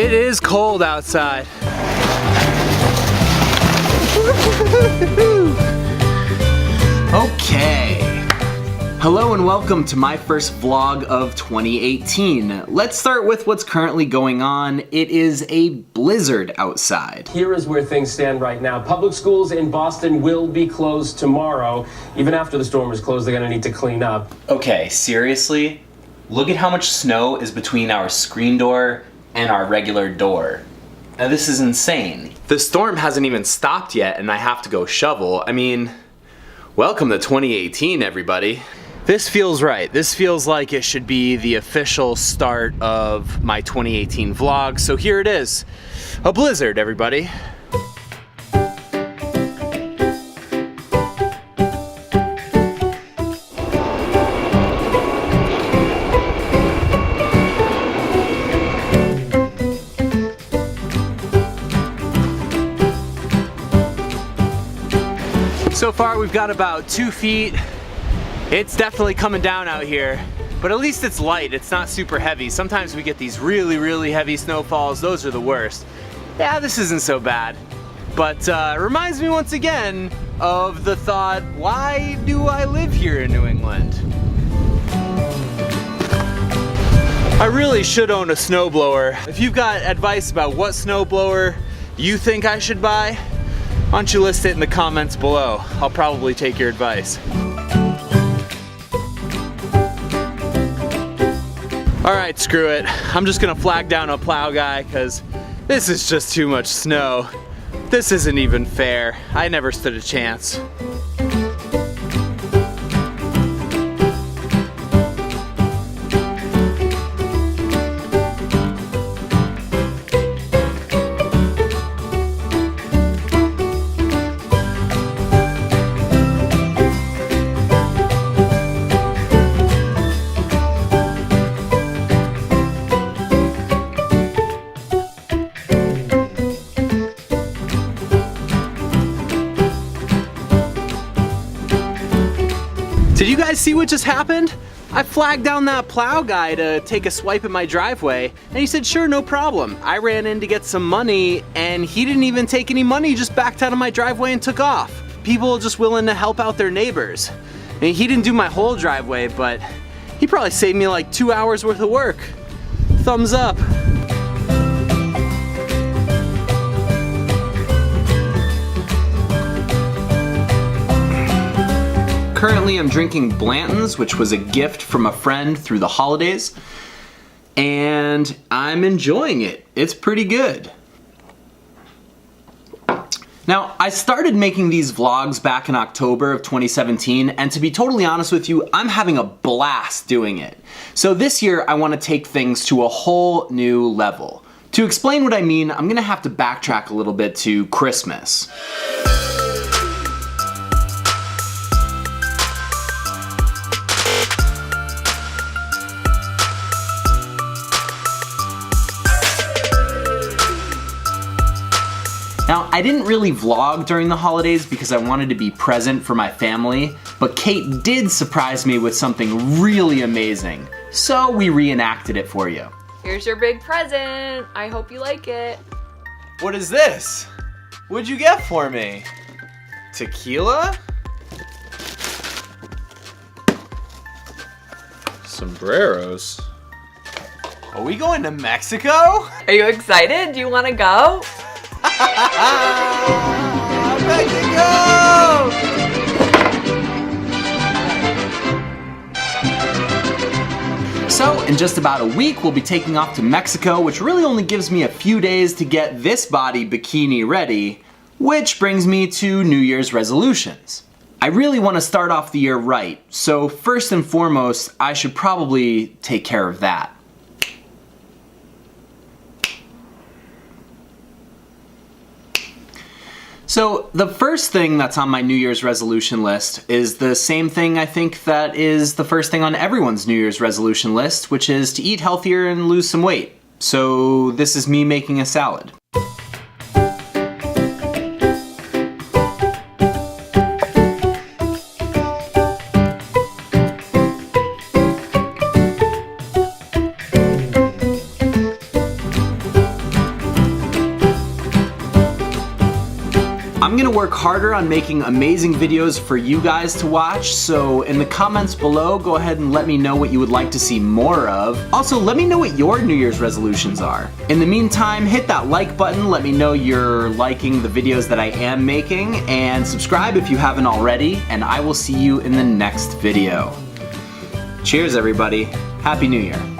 It is cold outside. Okay. Hello and welcome to my first vlog of 2018. Let's start with what's currently going on. It is a blizzard outside. Here is where things stand right now. Public schools in Boston will be closed tomorrow. Even after the storm is closed, they're gonna need to clean up. Okay, seriously? Look at how much snow is between our screen door and our regular door. Now this is insane. The storm hasn't even stopped yet and I have to go shovel. I mean, welcome to 2018, everybody. This feels right. This feels like it should be the official start of my 2018 vlog. So here it is, a blizzard, everybody. So far we've got about 2 feet. It's definitely coming down out here, but at least it's light. It's not super heavy. Sometimes we get these really heavy snowfalls. Those are the worst. Yeah, this isn't so bad. But it reminds me once again of the thought, why do I live here in New England? I really should own a snowblower. If you've got advice about what snowblower you think I should buy, why don't you list it in the comments below? I'll probably take your advice. Alright, screw it. I'm just gonna flag down a plow guy because this is just too much snow. This isn't even fair. I never stood a chance. Did you guys see what just happened? I flagged down that plow guy to take a swipe at my driveway, and he said, sure, no problem. I ran in to get some money, and he didn't even take any money, just backed out of my driveway and took off. People just willing to help out their neighbors. I mean, he didn't do my whole driveway, but he probably saved me like 2 hours worth of work. Thumbs up. Currently I'm drinking Blanton's, which was a gift from a friend through the holidays, and I'm enjoying it. It's pretty good. Now, I started making these vlogs back in October of 2017, and to be totally honest with you, I'm having a blast doing it. So this year, I want to take things to a whole new level. To explain what I mean, I'm gonna have to backtrack a little bit to Christmas. Now, I didn't really vlog during the holidays because I wanted to be present for my family, but Kate did surprise me with something really amazing, so we reenacted it for you. Here's your big present. I hope you like it. What is this? What'd you get for me? Tequila? Sombreros? Are we going to Mexico? Are you excited? Do you want to go? Mexico! So, in just about a week, we'll be taking off to Mexico, which really only gives me a few days to get this body bikini ready, which brings me to New Year's resolutions. I really want to start off the year right, so first and foremost, I should probably take care of that. So the first thing that's on my New Year's resolution list is the same thing I think that is the first thing on everyone's New Year's resolution list, which is to eat healthier and lose some weight. So this is me making a salad. work harder on making amazing videos for you guys to watch, so in the comments below, go ahead and let me know what you would like to see more of. Also, let me know what your New Year's resolutions are. In the meantime, hit that like button, let me know you're liking the videos that I am making, and subscribe if you haven't already, and I will see you in the next video. Cheers, everybody. Happy New Year.